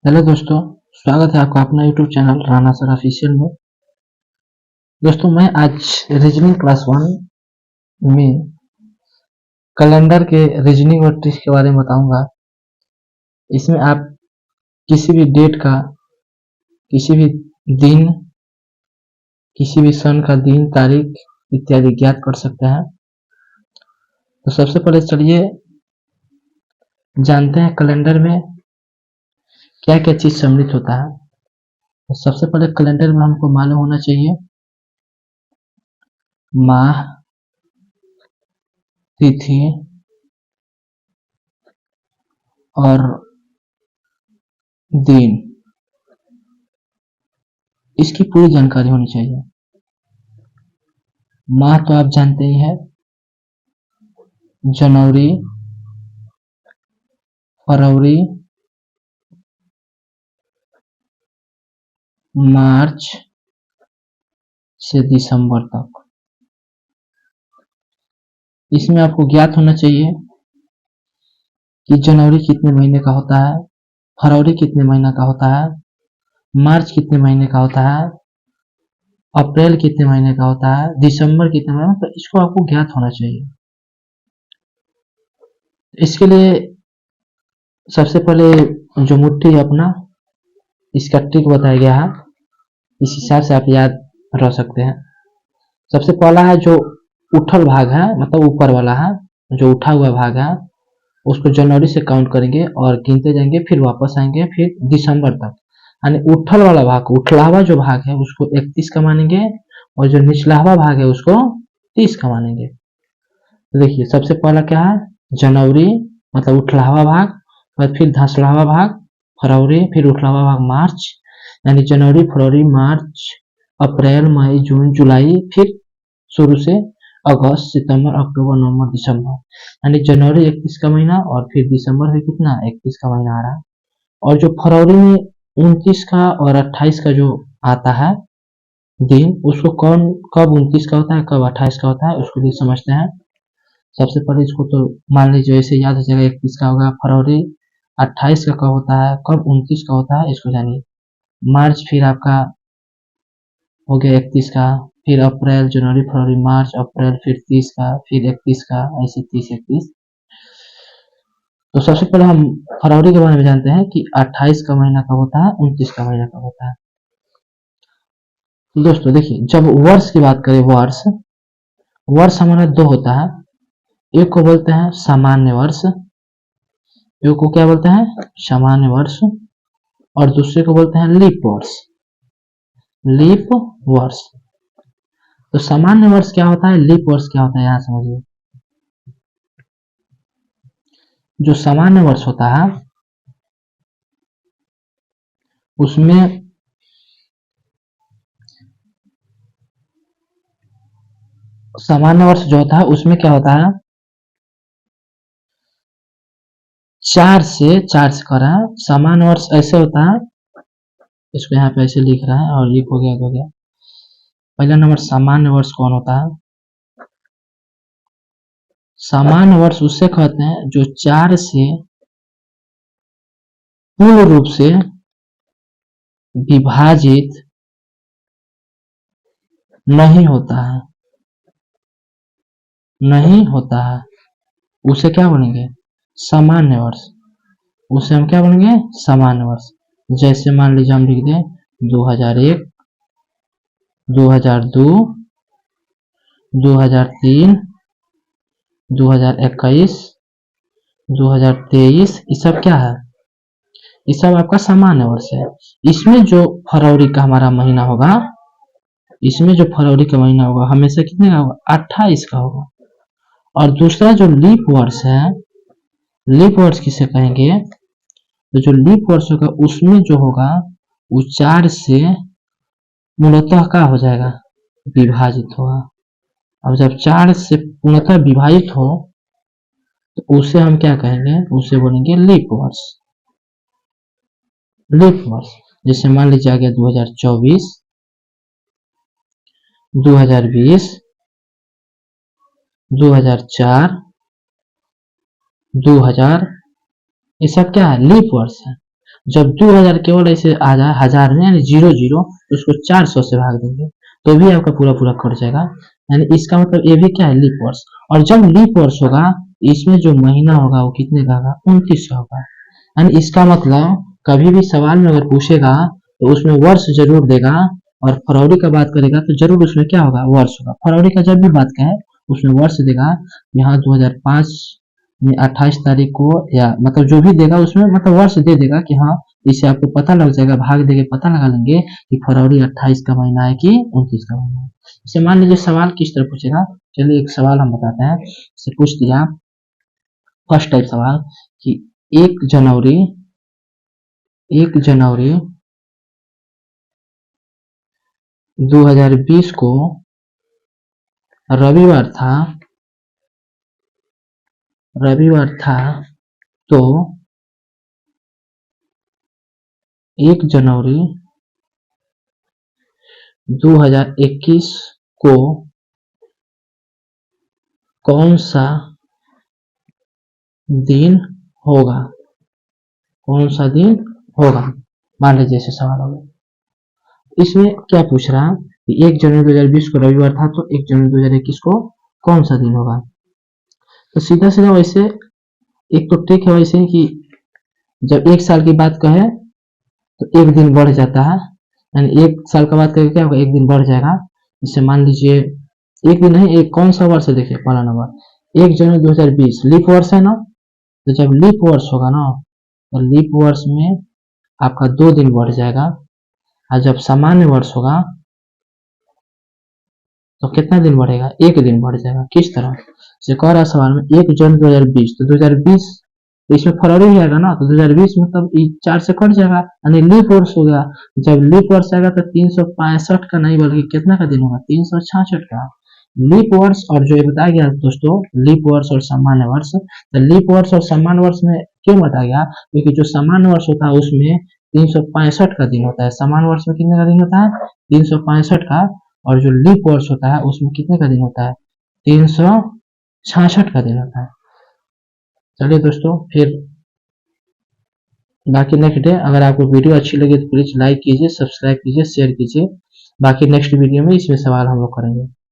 Hello दोस्तों, स्वागत है आपका अपना YouTube channel Rana sir official में। दोस्तों, मैं आज रीजनिंग क्लास 1 में कैलेंडर के रीजनिंग और ट्रिक्स के बारे में बताऊंगा। इसमें आप किसी भी डेट का, किसी भी दिन, किसी भी सन का दिन, तारीख इत्यादि ज्ञात कर सकते हैं। तो सबसे पहले चलिए जानते हैं कैलेंडर में क्या क्या चीज सम्मिलित होता है। तो सबसे पहले कैलेंडर में हमको मालूम होना चाहिए माह, तिथि और दिन, इसकी पूरी जानकारी होनी चाहिए। माह तो आप जानते ही हैं, जनवरी, फरवरी, मार्च से दिसंबर तक। इसमें आपको ज्ञात होना चाहिए कि जनवरी कितने महीने का होता है, फरवरी कितने महीने का होता है, मार्च कितने महीने का होता है, अप्रैल कितने महीने का होता है, दिसंबर कितने महीने, तो इसको आपको ज्ञात होना चाहिए। इसके लिए सबसे पहले जो मुट्ठी है अपना, इसका ट्रिक बताया गया है, इस हिसाब से आप याद रख सकते हैं। सबसे पहला है जो उठल भाग है, मतलब ऊपर वाला है, जो उठा हुआ भाग है, उसको जनवरी से काउंट करेंगे और गिनते जाएंगे, फिर वापस आएंगे, फिर दिसंबर तक। यानी उठल वाला भाग, उठलावा जो भाग है उसको 31 का मानेंगे और जो निचलावा भाग है उसको 30 का मानेंगे। तो देखिए सबसे पहला क्या है, जनवरी मतलब उठलावा भाग, और फिर धसलावा भाग फरवरी, फिर उठलावा भाग मार्च, यानी जनवरी, फरवरी, मार्च, अप्रैल, मई, जून, जुलाई, फिर शुरू से अगस्त, सितंबर, अक्टूबर, नवंबर, दिसंबर, यानी जनवरी 31 का महीना और फिर दिसंबर भी कितना 31 का महीना आ रहा है। और जो फरवरी में 29 का और 28 का जो आता है दिन, उसको कौन कब 29 का होता है, कब 28 का होता है, उसको भी समझते हैं। सबसे पहले इसको तो मान लीजिए ऐसे याद हो जाएगा, 31 का होगा फरवरी, 28 का कब होता है, कब 29 का होता है, इसको जानिए। मार्च फिर आपका हो गया 31 का, फिर अप्रैल, जनवरी, फरवरी, मार्च, अप्रैल, फिर 30 का, फिर 31 का, ऐसे 30, 31। तो सबसे पहले हम फरवरी के बारे में जानते हैं कि 28 का महीना कब होता है, 29 का महीना कब होता है। तो दोस्तों देखिए, जब वर्ष की बात करें, वर्ष वर्ष हमारा दो होता है, एक को बोलते हैं सामान्य वर्ष, एक को क्या बोलते हैं, सामान्य वर्ष, और दूसरे को बोलते हैं लीप वर्ष, लीप वर्ष। तो सामान्य वर्ष क्या होता है, लीप वर्ष क्या होता है, यहां समझिए। जो सामान्य वर्ष होता है उसमें सामान्य वर्ष जो होता है उसमें क्या होता है, 4 से कर रहा है। सामान्य वर्ष ऐसे होता है, इसको यहाँ पे ऐसे लिख रहा है, और एक हो गया, हो गया। पहला नंबर सामान्य वर्ष कौन होता है, सामान्य वर्ष उससे कहते हैं जो 4 से पूर्ण रूप से विभाजित नहीं होता है, नहीं होता है, उसे क्या बोलेंगे, सामान्य वर्ष। उसे हम क्या बोलेंगे, सामान्य वर्ष। जैसे मान लीजिए हम लिख दें 2001, 2002, 2003, 2021, 2023, ये सब क्या है, ये सब आपका सामान्य वर्ष है। इसमें जो फरवरी का हमारा महीना होगा, इसमें जो फरवरी का महीना होगा हमेशा कितने का होगा, 28 का होगा। और दूसरा जो लीप वर्ष है, लीप वर्ष किसे कहेंगे, तो जो लीप वर्ष होगा उसमें जो होगा वो 4 से मूलतः क्या हो जाएगा, विभाजित होगा। अब जब 4 से पूर्णतः विभाजित हो तो उसे हम क्या कहेंगे, उसे बोलेंगे लीप वर्ष, लीप वर्ष। जैसे मान लीजिए आ गया 2024, 2020, 2004, 2000, ये सब क्या है, लीप वर्ष है। जब 2000 केवल ऐसे आ जाए हजार में यानी 00 तो उसको 400 से भाग देंगे तो भी आपका पूरा पूरा कट जाएगा। यानी इसका मतलब ये भी क्या है, लीप वर्ष। और जब लीप वर्ष होगा इसमें जो महीना होगा वो कितने का होगा, 29 का होगा। यानी इसका मतलब कभी भी सवाल में अगर पूछेगा तो उसमें वर्ष जरूर देगा, और फरवरी का बात करेगा तो जरूर उसमें क्या होगा, वर्ष होगा। फरवरी का जब भी बात कहे उसमें वर्ष देगा। यहाँ 2005 में 28 तारीख को, या मतलब जो भी देगा उसमें मतलब वर्ष दे देगा कि हाँ, इससे आपको पता लग जाएगा, भाग देके पता लगा लेंगे कि फरवरी 28 का महीना है कि 29 का महीना है। इसे मान लीजिए सवाल किस तरह पूछेगा, चलिए एक सवाल हम बताते हैं। इसे पूछ दिया फर्स्ट टाइप सवाल कि 1 जनवरी 2020 को रविवार था तो 1 जनवरी 2021 को कौन सा दिन होगा, कौन सा दिन होगा, मान लीजिए ऐसे सवाल होगा। इसमें क्या पूछ रहा है कि 1 जनवरी 2020 को रविवार था तो 1 जनवरी 2021 को कौन सा दिन होगा। तो सीधा सीधा वैसे एक तो ट्रिक है वैसे कि जब 1 साल की बात कहे तो 1 दिन बढ़ जाता है, यानी 1 साल का बात करके क्या होगा, 1 दिन बढ़ जाएगा। जैसे मान लीजिए 1 दिन नहीं, एक कौन सा वर्ष है, देखिए पहला नंबर 1 जनवरी 2020 लीप वर्ष है ना, तो जब लीप वर्ष होगा ना तो लीप वर्ष में आपका 2 दिन बढ़ जाएगा, और जब सामान्य वर्ष होगा तो कितना दिन बढ़ेगा, 1 दिन बढ़ जाएगा। किस तरह से कह रहा सवाल में 1 जनवरी 2020 तो 2020 तो इसमें फरवरी ही आएगा ना, तो 2020 मतलब 4 से कट जाएगा, यानी लीप वर्ष हो गया। जब लीप वर्ष आएगा तो 365 का नहीं बल्कि कितना का दिन होगा, 366 का। लीप वर्ष और जो ये बताया गया दोस्तों, लीप वर्ष और सामान्य वर्ष, तो लीप वर्ष और सामान्य वर्ष में क्यों बताया गया, क्योंकि जो सामान्य वर्ष होता है उसमें 365 का दिन होता है, सामान्य वर्ष में कितने का दिन होता है, 365 का। और जो लीप वर्ष होता है उसमें कितने का दिन होता है, 366 का दिन होता है। चलिए दोस्तों, फिर बाकी नेक्स्ट डे, अगर आपको वीडियो अच्छी लगी तो प्लीज लाइक कीजिए, सब्सक्राइब कीजिए, शेयर कीजिए। बाकी नेक्स्ट वीडियो में इसमें सवाल हम लोग करेंगे।